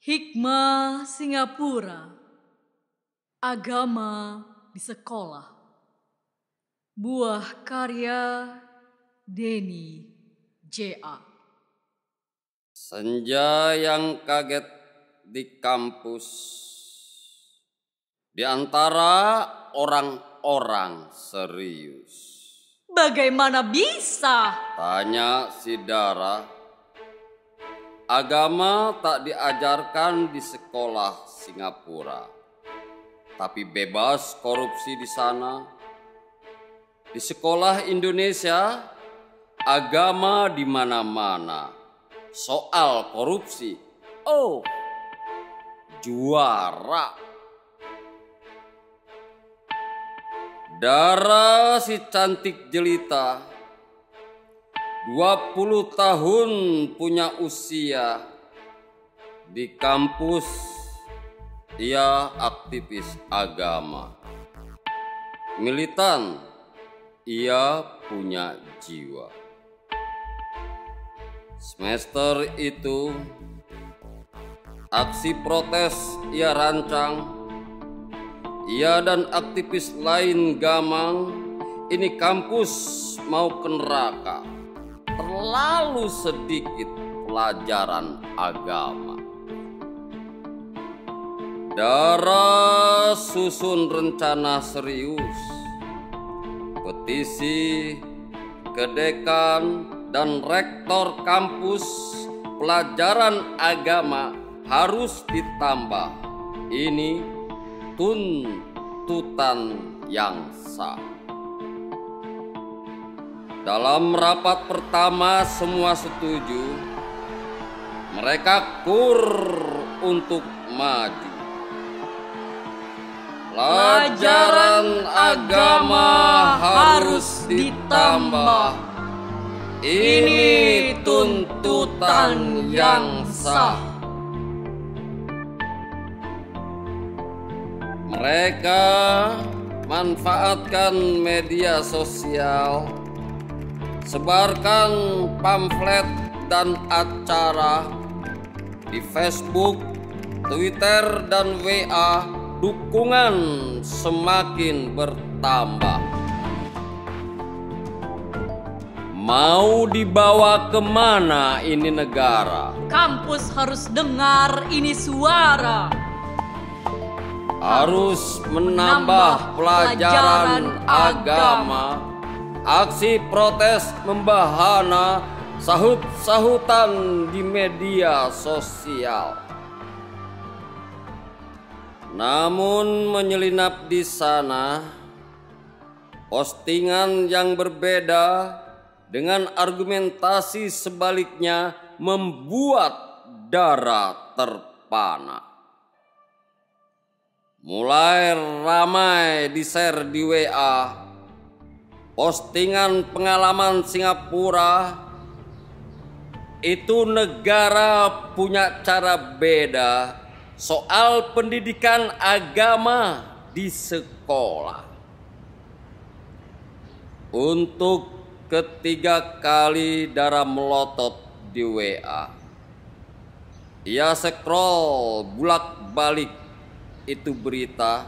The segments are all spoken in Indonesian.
Hikmah Singapura. Agama di sekolah. Buah karya Denny J.A. Senja yang kaget di kampus. Di antara orang-orang serius. Bagaimana bisa? Tanya si Dara. Agama tak diajarkan di sekolah Singapura, tapi bebas korupsi di sana. Di sekolah Indonesia, agama di mana-mana. Soal korupsi, oh, juara. Dara si cantik jelita, 20 tahun punya usia. Di kampus ia aktivis agama. Militan, ia punya jiwa. Semester itu aksi protes ia rancang. Ia dan aktivis lain gamang, ini kampus mau ke neraka. Terlalu sedikit pelajaran agama. Dara susun rencana serius. Petisi ke dekan dan rektor kampus, pelajaran agama harus ditambah. Ini tuntutan yang sah. Dalam rapat pertama semua setuju. Mereka kur untuk maju. Pelajaran agama harus ditambah. Ini tuntutan yang sah. Mereka manfaatkan media sosial, sebarkan pamflet dan acara di Facebook, Twitter, dan WA. Dukungan semakin bertambah. Mau dibawa kemana ini negara? Kampus harus dengar ini suara. Harus menambah pelajaran agama. Aksi protes membahana, sahut-sahutan di media sosial. Namun menyelinap di sana postingan yang berbeda dengan argumentasi sebaliknya membuat Dara terpana. Mulai ramai di-share di WA postingan pengalaman Singapura. Itu negara punya cara beda soal pendidikan agama di sekolah. Untuk ketiga kali Dara melotot di WA. Ia scroll bolak-balik itu berita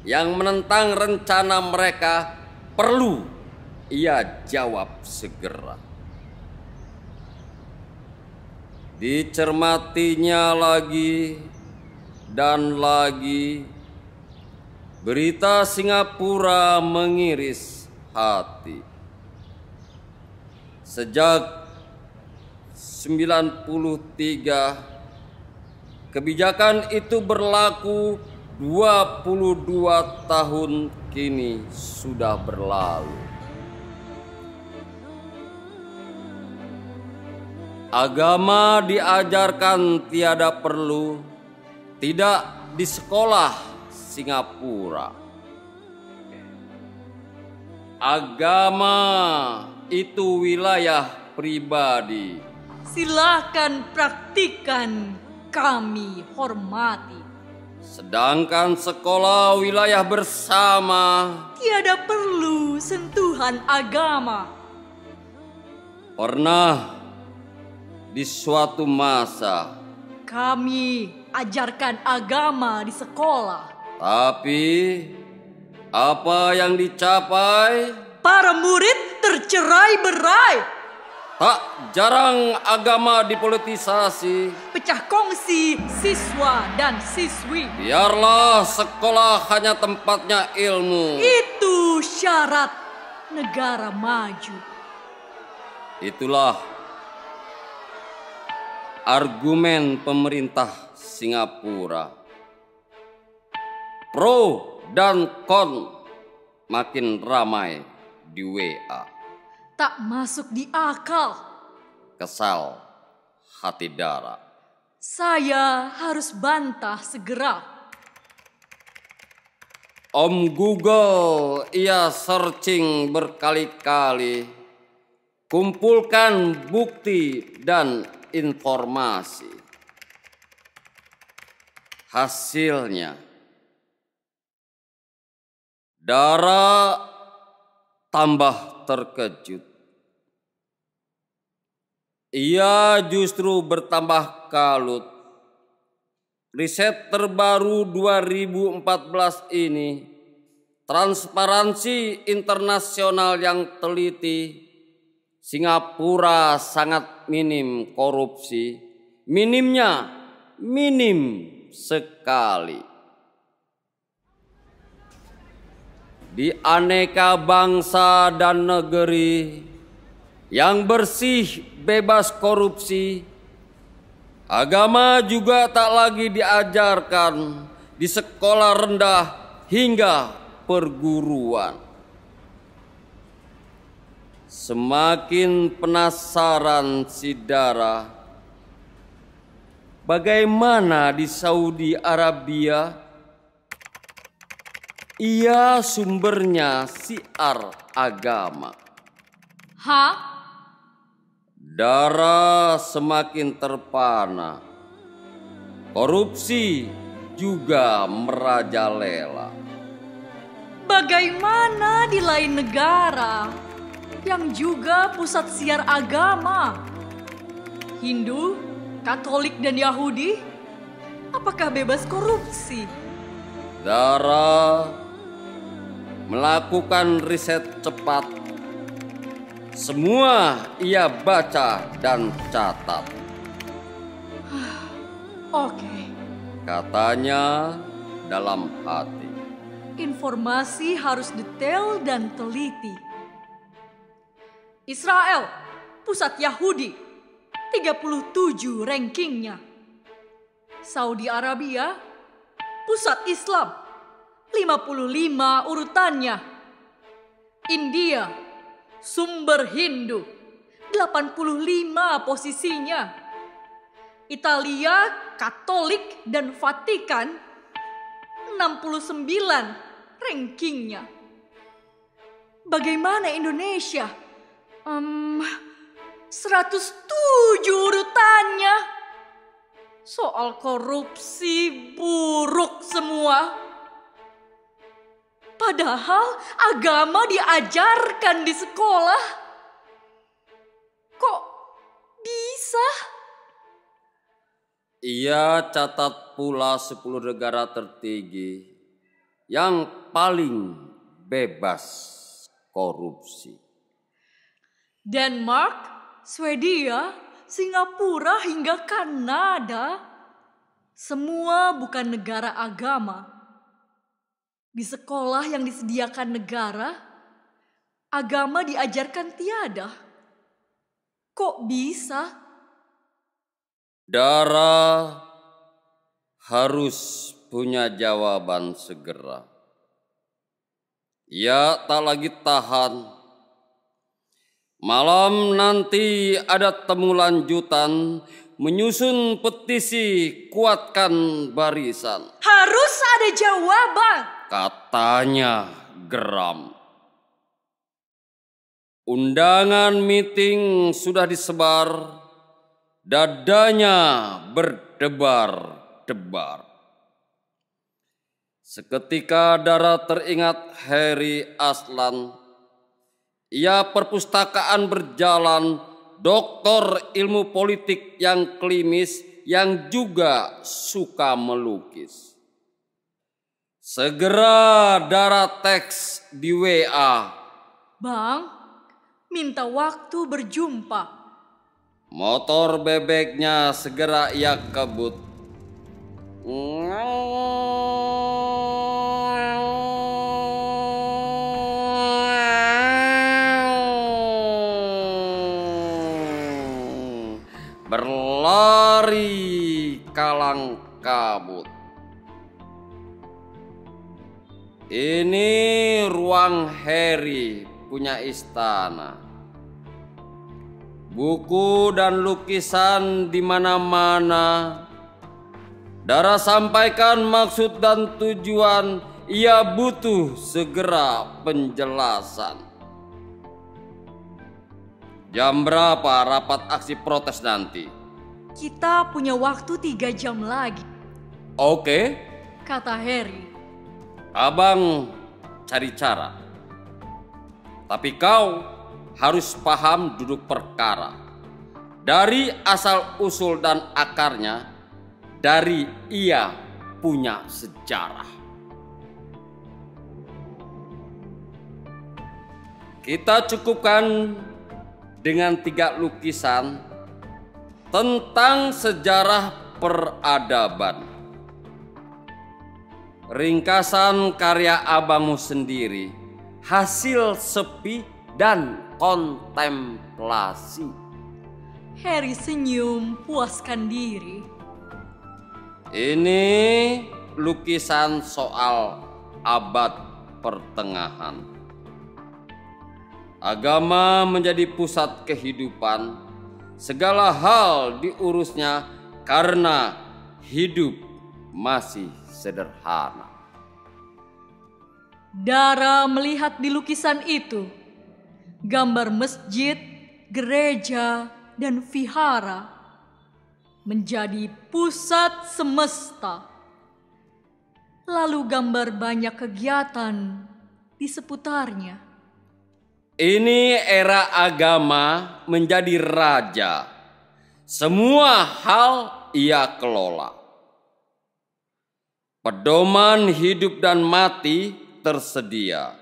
yang menentang rencana mereka. Perlu ia jawab segera. Dicermatinya lagi dan lagi. Berita Singapura mengiris hati. Sejak 93 kebijakan itu berlaku. 22 tahun kini sudah berlalu. Agama diajarkan tiada perlu, tidak di sekolah Singapura. Agama itu wilayah pribadi. Silakan praktikan, kami hormati. Sedangkan sekolah wilayah bersama. Tiada perlu sentuhan agama. Pernah di suatu masa Kami ajarkan agama di sekolah. Tapi apa yang dicapai? Para murid tercerai-berai. Tak jarang agama dipolitisasi. Pecah kongsi siswa dan siswi. Biarlah sekolah hanya tempatnya ilmu. Itu syarat negara maju. Itulah argumen pemerintah Singapura. Pro dan kon makin ramai di WA. Tak masuk di akal. Kesal hati dara. Saya harus bantah segera. Om Google, ia searching berkali-kali. Kumpulkan bukti dan informasi. Hasilnya, Dara tambah terkejut. Ia justru bertambah kalut. Riset terbaru 2014 ini, Transparansi Internasional yang teliti, Singapura sangat minim korupsi. Minimnya, minim sekali. Di aneka bangsa dan negeri yang bersih bebas korupsi, agama juga tak lagi diajarkan di sekolah rendah hingga perguruan. Semakin penasaran si Dara, bagaimana di Saudi Arabia? Ia sumbernya siar agama. Hah? Dara semakin terpana. Korupsi juga merajalela. Bagaimana di lain negara yang juga pusat siar agama? Hindu, Katolik, dan Yahudi, apakah bebas korupsi? Dara melakukan riset cepat. Semua ia baca dan catat. Oke. Katanya dalam hati. Informasi harus detail dan teliti. Israel, pusat Yahudi, 37 rankingnya. Saudi Arabia, pusat Islam, 55 urutannya. India, sumber Hindu, 85 posisinya. Italia, Katolik, dan Vatikan, 69 rankingnya. Bagaimana Indonesia? 107 urutannya. Soal korupsi buruk semua. Padahal agama diajarkan di sekolah. Kok bisa? Ia catat pula 10 negara tertinggi yang paling bebas korupsi. Denmark, Swedia, Singapura, hingga Kanada. Semua bukan negara agama. Di sekolah yang disediakan negara, agama diajarkan tiada. Kok bisa? Dara harus punya jawaban segera. Ia tak lagi tahan. Malam nanti ada temu lanjutan, menyusun petisi kuatkan barisan. Harus ada jawaban. Katanya geram. Undangan meeting sudah disebar, dadanya berdebar-debar. Seketika Dara teringat Heri Aslan. Ia perpustakaan berjalan, doktor ilmu politik yang klimis, yang juga suka melukis. Segera darat teks di WA. Bang, minta waktu berjumpa. Motor bebeknya segera ia kebut. Berlari kalang kabut. Ini ruang Harry punya istana. Buku dan lukisan di mana-mana. Dara sampaikan maksud dan tujuan. Ia butuh segera penjelasan. Jam berapa rapat aksi protes nanti? Kita punya waktu 3 jam lagi, Oke, kata Harry. abang cari cara. Tapi kau harus paham duduk perkara. Dari asal-usul dan akarnya, dari ia punya sejarah. Kita cukupkan dengan 3 lukisan tentang sejarah peradaban. Ringkasan karya abangmu sendiri, hasil sepi dan kontemplasi. Harry senyum puaskan diri. Ini lukisan soal abad pertengahan. Agama menjadi pusat kehidupan. Segala hal diurusnya karena hidup masih sederhana. Dara melihat di lukisan itu gambar masjid, gereja, dan vihara menjadi pusat semesta. Lalu gambar banyak kegiatan di seputarnya. Ini era agama menjadi raja. Semua hal ia kelola. Pedoman hidup dan mati tersedia.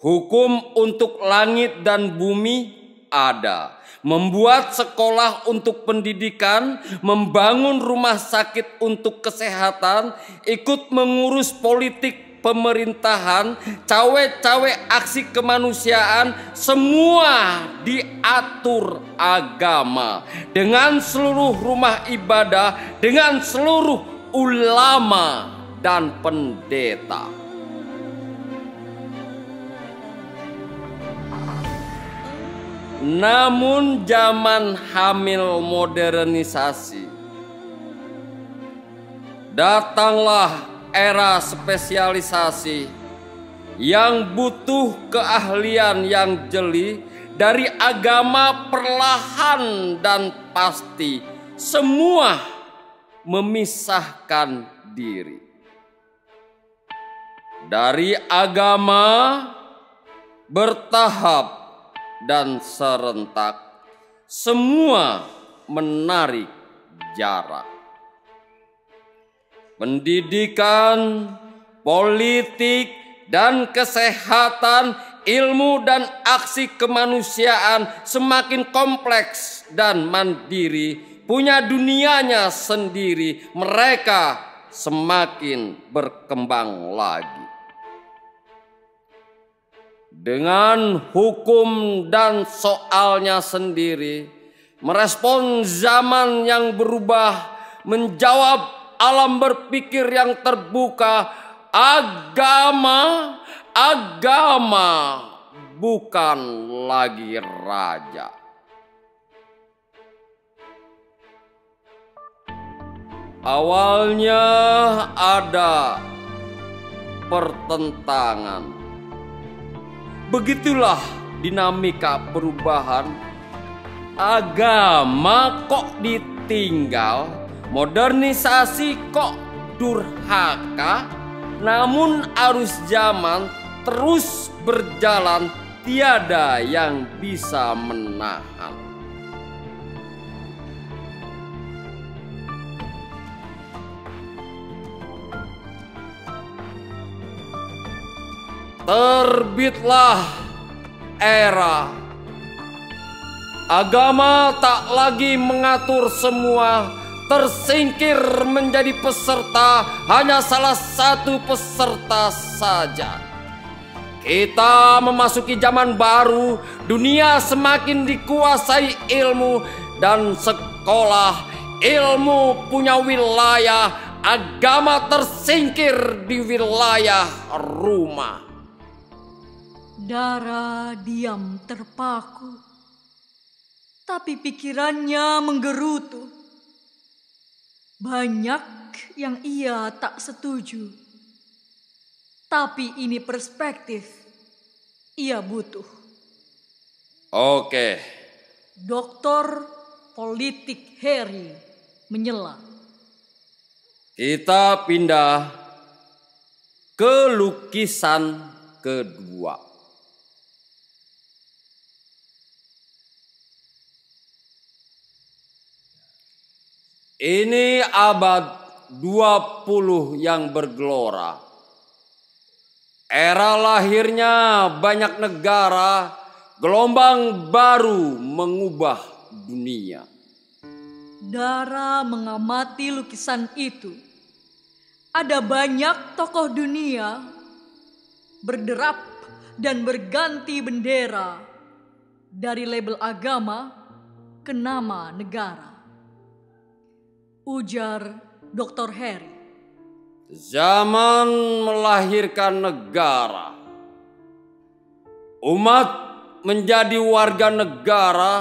Hukum untuk langit dan bumi ada. Membuat sekolah untuk pendidikan, membangun rumah sakit untuk kesehatan, ikut mengurus politik pemerintahan, cawe-cawe aksi kemanusiaan, semua diatur agama. Dengan seluruh rumah ibadah, dengan seluruh ulama dan pendeta. Namun zaman hamil modernisasi, datanglah era spesialisasi yang butuh keahlian yang jeli. Dari agama perlahan dan pasti semua memisahkan diri. Dari agama bertahap dan serentak, semua menarik jarak. Pendidikan, politik, dan kesehatan, ilmu dan aksi kemanusiaan semakin kompleks dan mandiri, punya dunianya sendiri. Mereka semakin berkembang lagi. Dengan hukum dan soalnya sendiri, merespon zaman yang berubah, menjawab alam berpikir yang terbuka. Agama bukan lagi raja. Awalnya ada pertentangan. Begitulah dinamika perubahan. Agama kok ditinggal, modernisasi kok durhaka, namun arus zaman terus berjalan, tiada yang bisa menahan. Terbitlah era. Agama tak lagi mengatur semua, tersingkir menjadi peserta, hanya salah satu peserta saja. Kita memasuki zaman baru, dunia semakin dikuasai ilmu, dan sekolah ilmu punya wilayah, agama tersingkir di wilayah rumah. Dara diam terpaku, tapi pikirannya menggerutu. Banyak yang ia tak setuju, tapi ini perspektif ia butuh. Oke. Doktor Politik Harry menyela. Kita pindah ke lukisan kedua. Ini abad 20 yang bergelora. Era lahirnya banyak negara, gelombang baru mengubah dunia. Dara mengamati lukisan itu. Ada banyak tokoh dunia berderap dan berganti bendera dari label agama ke nama negara. Ujar Dr. Harry. Zaman melahirkan negara. Umat menjadi warga negara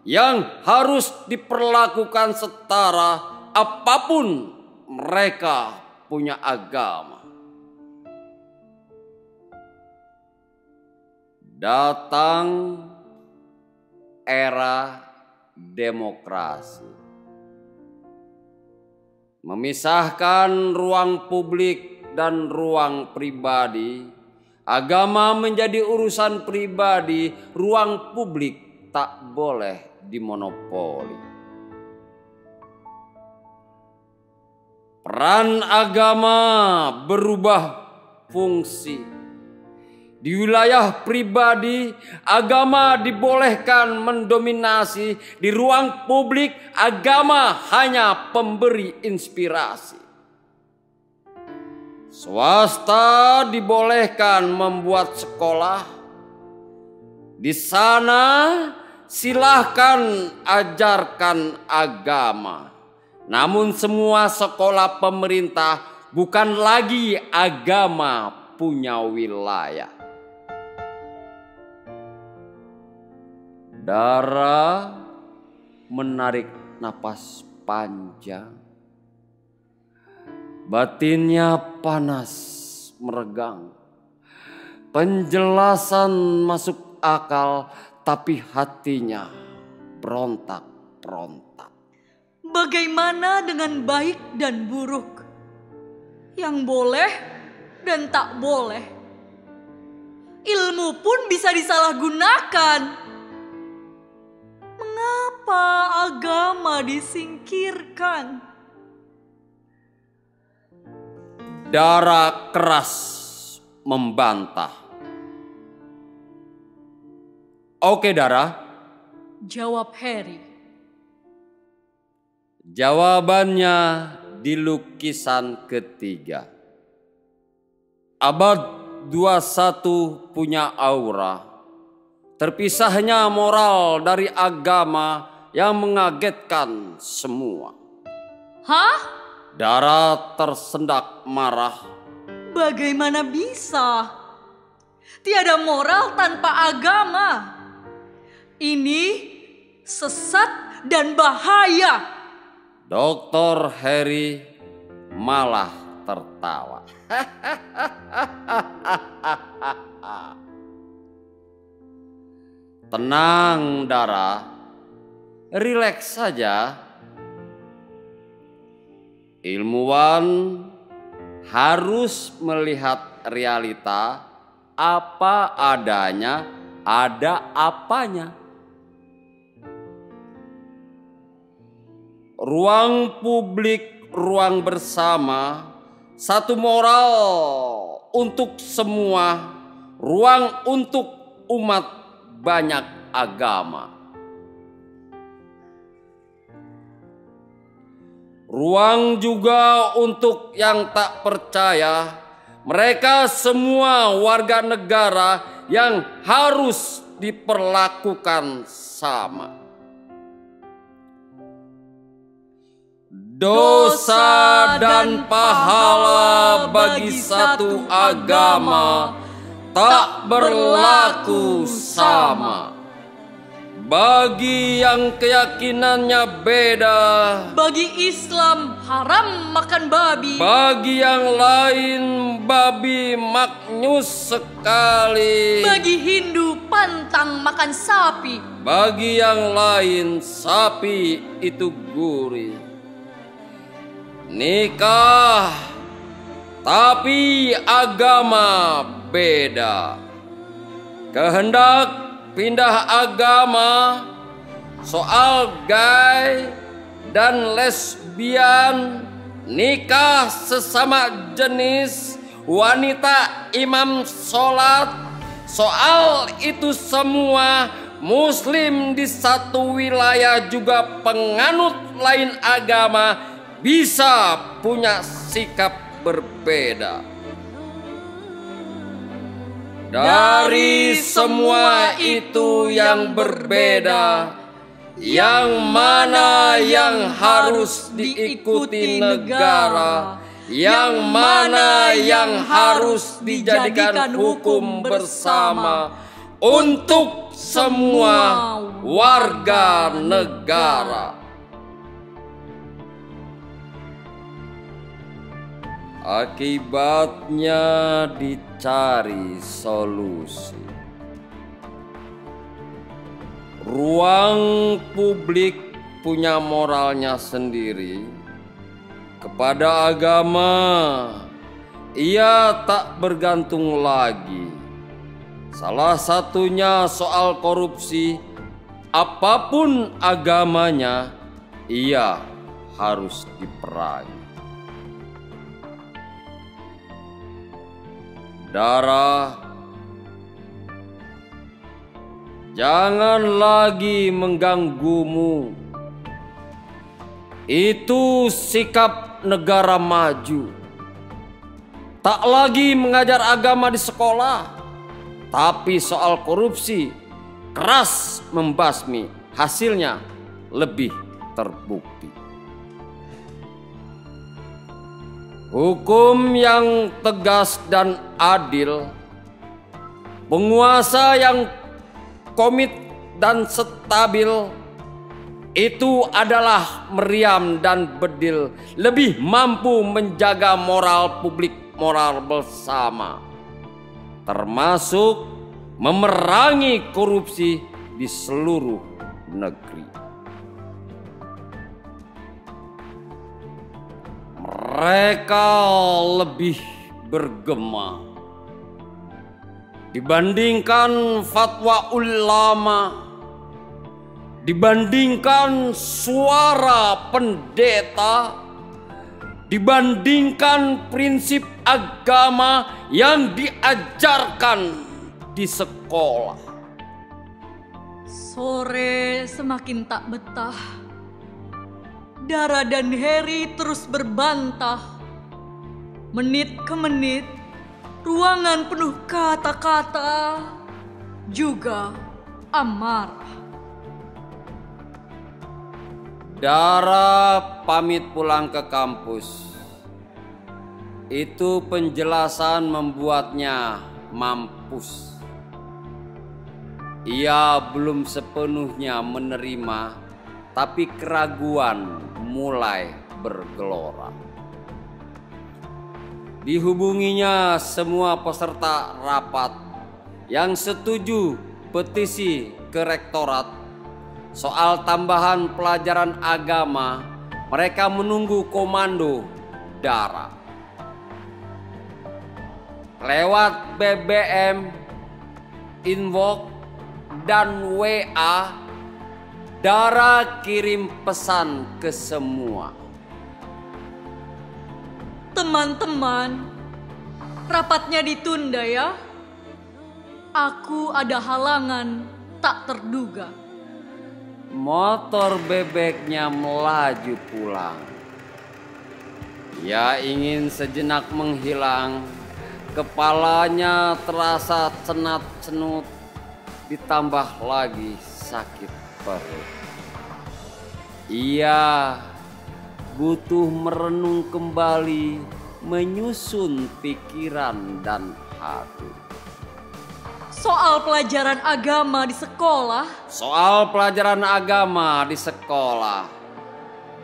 yang harus diperlakukan setara apapun mereka punya agama. Datang era demokrasi. Memisahkan ruang publik dan ruang pribadi. Agama menjadi urusan pribadi, ruang publik tak boleh dimonopoli. Peran agama berubah fungsi. Di wilayah pribadi, agama dibolehkan mendominasi. Di ruang publik, agama hanya pemberi inspirasi. Swasta dibolehkan membuat sekolah. Di sana silahkan ajarkan agama. Namun semua sekolah pemerintah bukan lagi agama punya wilayah. Dara menarik napas panjang. Batinnya panas meregang. Penjelasan masuk akal, tapi hatinya berontak-berontak. Bagaimana dengan baik dan buruk? Yang boleh dan tak boleh. Ilmu pun bisa disalahgunakan. Mengapa agama disingkirkan? Dara keras membantah. Oke, Dara. Jawab Harry. Jawabannya di lukisan ketiga. Abad 21 punya aura. Terpisahnya moral dari agama yang mengagetkan semua. Hah? Dara tersendak marah. Bagaimana bisa? Tiada moral tanpa agama. Ini sesat dan bahaya. Dr. Harry malah tertawa. Tenang, Dara. Rileks saja. Ilmuwan harus melihat realita apa adanya, ada apanya. Ruang publik, ruang bersama, satu moral untuk semua, ruang untuk umat banyak agama. Ruang juga untuk yang tak percaya, mereka semua warga negara yang harus diperlakukan sama. Dosa dan pahala bagi satu agama tak berlaku sama. Bagi yang keyakinannya beda, bagi Islam haram makan babi, bagi yang lain babi maknyus sekali, bagi Hindu pantang makan sapi, bagi yang lain sapi itu gurih. Nikah tapi agama beda. Kehendak pindah agama, soal gay dan lesbian, nikah sesama jenis, wanita imam sholat, soal itu semua muslim di satu wilayah juga penganut lain agama bisa punya sikap berbeda. Dari semua itu yang berbeda, yang mana yang harus diikuti negara, yang mana yang harus dijadikan hukum bersama untuk semua warga negara. Akibatnya dicari solusi. Ruang publik punya moralnya sendiri. Kepada agama, ia tak bergantung lagi. Salah satunya soal korupsi. Apapun agamanya, ia harus diperangi. Darah, jangan lagi mengganggumu. Itu sikap negara maju. Tak lagi mengajar agama di sekolah, tapi soal korupsi keras membasmi, hasilnya lebih terbukti. Hukum yang tegas dan adil, penguasa yang komit dan stabil, itu adalah meriam dan bedil, lebih mampu menjaga moral publik, moral bersama, termasuk memerangi korupsi di seluruh negeri. Mereka lebih bergema dibandingkan fatwa ulama, dibandingkan suara pendeta, dibandingkan prinsip agama yang diajarkan di sekolah. Sore semakin tak betah. Dara dan Heri terus berbantah. Menit ke menit, ruangan penuh kata-kata, juga amarah. Dara pamit pulang ke kampus. Itu penjelasan membuatnya mampus. Ia belum sepenuhnya menerima, tapi keraguan mulai bergelora. Dihubunginya semua peserta rapat yang setuju petisi ke rektorat soal tambahan pelajaran agama. Mereka menunggu komando Dara. Lewat BBM, Inbox, dan WA, Dara kirim pesan ke semua. Teman-teman, rapatnya ditunda ya. Aku ada halangan tak terduga. Motor bebeknya melaju pulang. Ia ingin sejenak menghilang. Kepalanya terasa cenat-cenut, ditambah lagi sakit perut. Ia butuh merenung kembali, menyusun pikiran dan hati. Soal pelajaran agama di sekolah. Soal pelajaran agama di sekolah.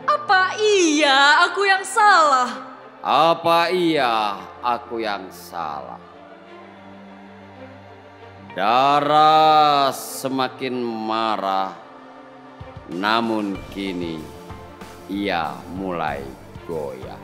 Apa iya aku yang salah? Apa iya aku yang salah? Dara semakin marah, namun kini ia mulai goyah.